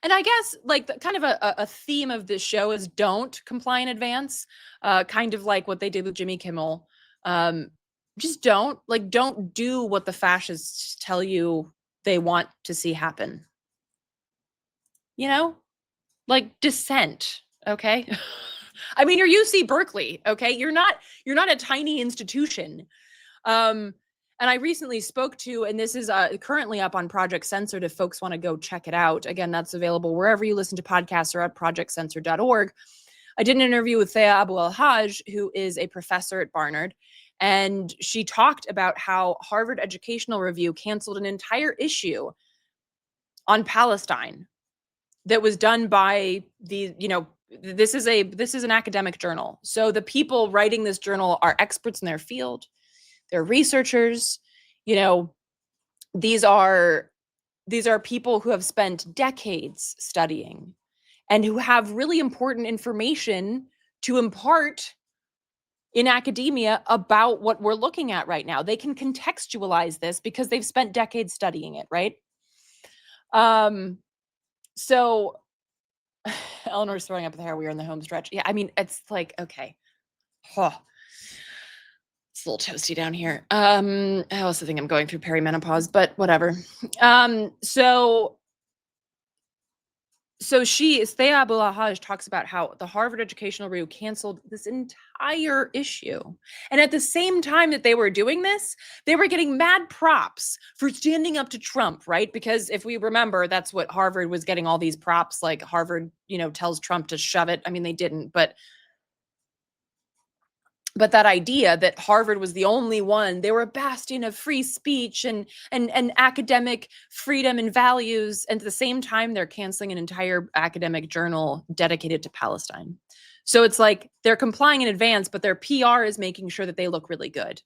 And I guess like kind of a theme of this show is don't comply in advance, kind of like what they did with Jimmy Kimmel. Just don't do what the fascists tell you they want to see happen. Like dissent, okay? I mean, you're UC Berkeley, okay? You're not a tiny institution. And I recently spoke to, and this is currently up on Project Censored if folks want to go check it out. Again, that's available wherever you listen to podcasts or at projectcensored.org. I did an interview with Thea Abu El-Haj, who is a professor at Barnard, and she talked about how Harvard Educational Review canceled an entire issue on Palestine that was done by the, this is an academic journal. So the people writing this journal are experts in their field. They're researchers. These are people who have spent decades studying and who have really important information to impart in academia about what we're looking at right now. They can contextualize this because they've spent decades studying it, right? So Eleanor's throwing up the hair. We are in the home stretch. Yeah, I mean, it's like, okay. It's a little toasty down here. I also think I'm going through perimenopause, but whatever. So Thea Abu El-Haj talks about how the Harvard Educational Review canceled this entire issue. And at the same time that they were doing this, they were getting mad props for standing up to Trump, right? Because if we remember, that's what Harvard was getting all these props, like Harvard, tells Trump to shove it. I mean, they didn't, but that idea that Harvard was the only one, they were a bastion of free speech and academic freedom and values. And at the same time, they're canceling an entire academic journal dedicated to Palestine. So it's like they're complying in advance, but their PR is making sure that they look really good.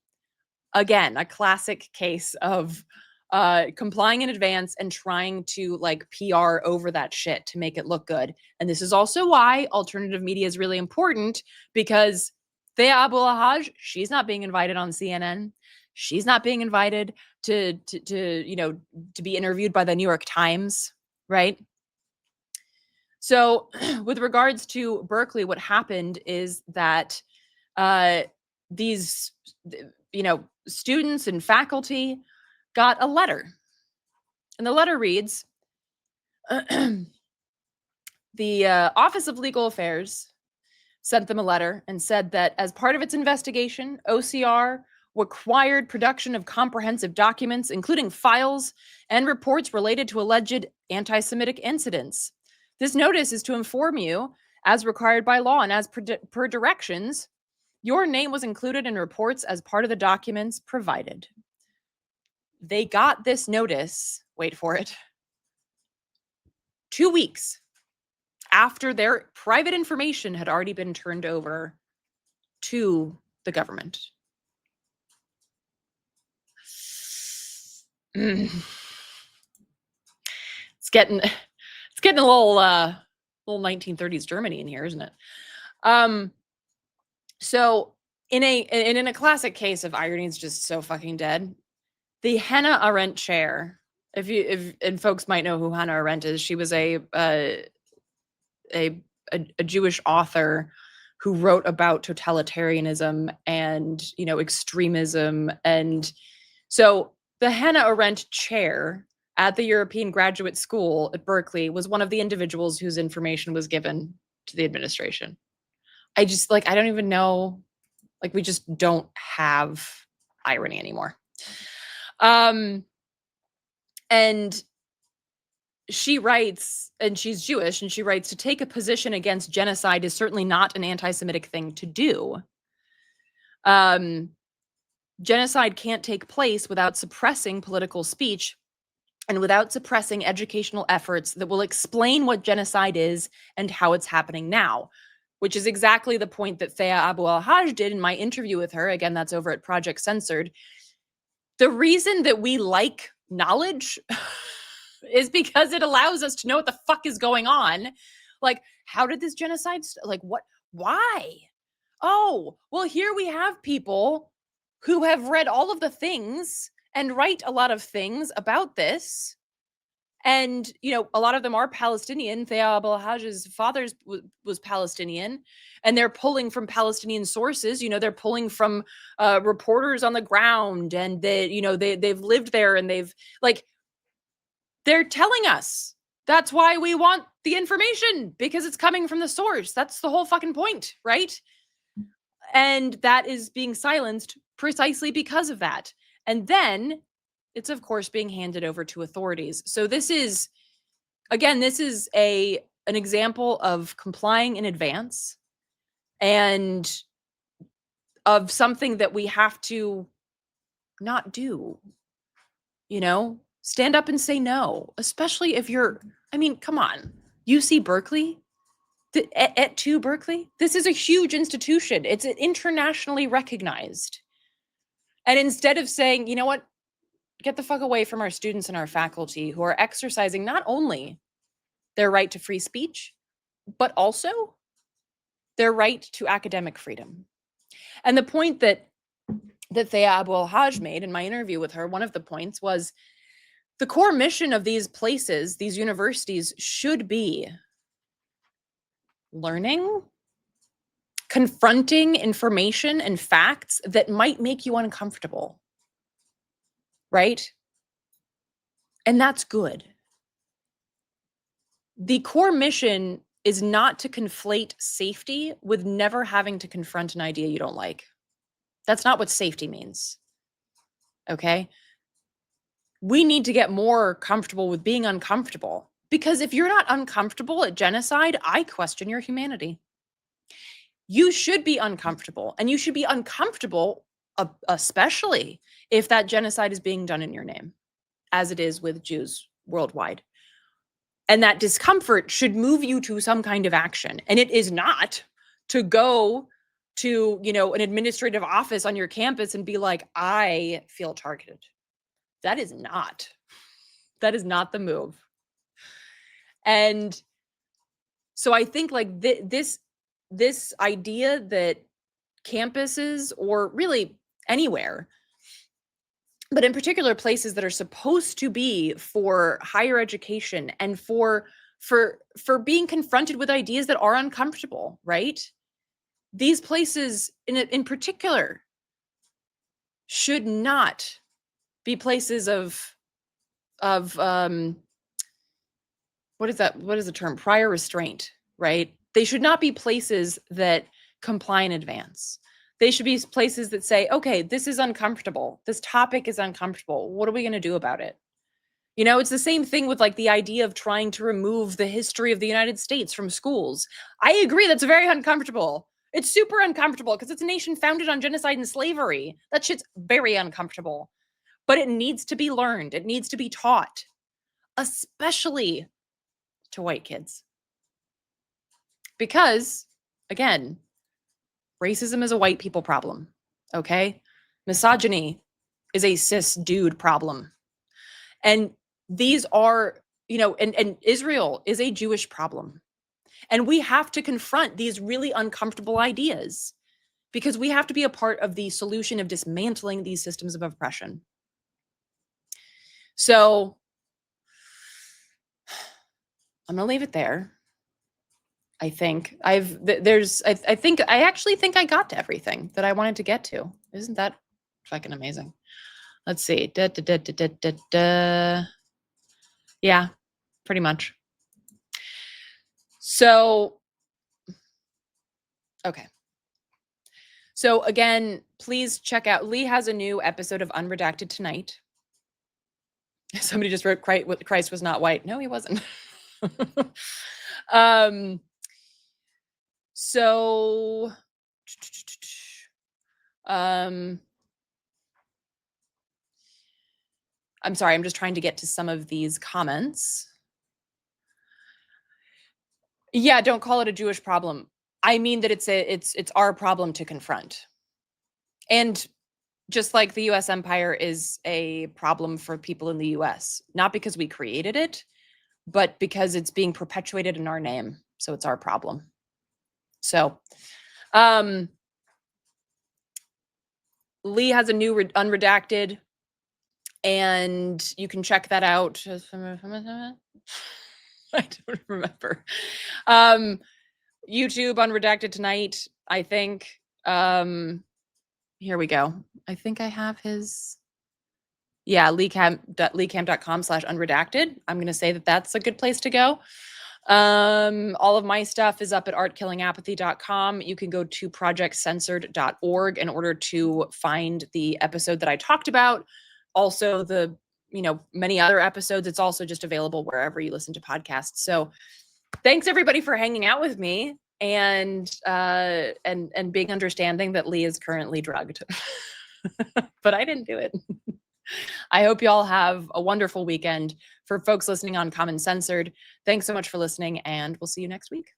Again, a classic case of complying in advance and trying to like PR over that shit to make it look good. And this is also why alternative media is really important, because Thea Abu El-Haj, she's not being invited on CNN. She's not being invited to be interviewed by the New York Times, right? So with regards to Berkeley, what happened is that these, students and faculty got a letter. And the letter reads, the Office of Legal Affairs sent them a letter and said that as part of its investigation, OCR required production of comprehensive documents, including files and reports related to alleged anti-Semitic incidents. This notice is to inform you, as required by law and as per directions, your name was included in reports as part of the documents provided. They got this notice, wait for it, 2 weeks after their private information had already been turned over to the government. It's getting a little 1930s Germany in here, isn't it? So in a classic case of irony, it's just so fucking dead. The Hannah Arendt chair, if folks might know who Hannah Arendt is, she was a Jewish author who wrote about totalitarianism and, extremism. And so the Hannah Arendt chair at the European Graduate School at Berkeley was one of the individuals whose information was given to the administration. I just, I don't even know, we just don't have irony anymore. And she writes, and she's Jewish, and she writes, to take a position against genocide is certainly not an anti-Semitic thing to do. Genocide can't take place without suppressing political speech and without suppressing educational efforts that will explain what genocide is and how it's happening now, which is exactly the point that Thea Abu al-Haj did in my interview with her. Again, that's over at Project Censored. The reason that we like knowledge is because it allows us to know what the fuck is going on. How did this genocide, what, why? Oh, well, here we have people who have read all of the things and write a lot of things about this. And, a lot of them are Palestinian. Thea Abu al-Hajj's father was Palestinian, and they're pulling from Palestinian sources. They're pulling from reporters on the ground, and they've lived there, and they're telling us. That's why we want the information, because it's coming from the source. That's the whole fucking point, right? And that is being silenced precisely because of that. And then it's, of course, being handed over to authorities. So this is an example of complying in advance and of something that we have to not do. Stand up and say no, especially if come on, UC Berkeley, at 2 Berkeley, this is a huge institution. It's internationally recognized. And instead of saying, you know what, get the fuck away from our students and our faculty who are exercising not only their right to free speech, but also their right to academic freedom. And the point that Thea Abu al-Haj made in my interview with her, one of the points was the core mission of these places, these universities, should be learning, confronting information and facts that might make you uncomfortable, right? And that's good. The core mission is not to conflate safety with never having to confront an idea you don't like. That's not what safety means. Okay? We need to get more comfortable with being uncomfortable, because if you're not uncomfortable at genocide, I question your humanity. You should be uncomfortable, and you should be uncomfortable, especially if that genocide is being done in your name, as it is with Jews worldwide. And that discomfort should move you to some kind of action. And it is not to go to, an administrative office on your campus and be like, I feel targeted. That is not the move. And so I think this idea that campuses, or really anywhere, but in particular places that are supposed to be for higher education and for being confronted with ideas that are uncomfortable, right? these places in particular should not be places of what is that? What is the term? Prior restraint, right? They should not be places that comply in advance. They should be places that say, okay, this is uncomfortable. This topic is uncomfortable. What are we going to do about it? You know, it's the same thing with like the idea of trying to remove the history of the United States from schools. I agree that's very uncomfortable. It's super uncomfortable because it's a nation founded on genocide and slavery. That shit's very uncomfortable. But it needs to be learned. It needs to be taught, especially to white kids. Because, again, racism is a white people problem, okay? Misogyny is a cis dude problem. And these are, you know, and Israel is a Jewish problem. And we have to confront these really uncomfortable ideas because we have to be a part of the solution of dismantling these systems of oppression. So I'm going to leave it there. I think I actually think I got to everything that I wanted to get to. Isn't that fucking amazing? Let's see. Yeah, pretty much. So, okay. So again, please check out, Lee has a new episode of Unredacted tonight. Somebody just wrote Christ was not white. No, he wasn't. So, I'm sorry, I'm just trying to get to some of these comments. Yeah, don't call it a Jewish problem. I mean that it's our problem to confront. And just like the US empire is a problem for people in the US, not because we created it, but because it's being perpetuated in our name. So it's our problem. So, Lee has a new Unredacted, and you can check that out. I don't remember. YouTube Unredacted tonight, I think. Here we go. I think I have his. Yeah, leecamp.com/unredacted. I'm going to say that that's a good place to go. All of my stuff is up at artkillingapathy.com. You can go to projectcensored.org in order to find the episode that I talked about. Also the, many other episodes. It's also just available wherever you listen to podcasts. So thanks everybody for hanging out with me and being understanding that Lee is currently drugged. But I didn't do it. I hope you all have a wonderful weekend. For folks listening on Common Censored, thanks so much for listening, and we'll see you next week.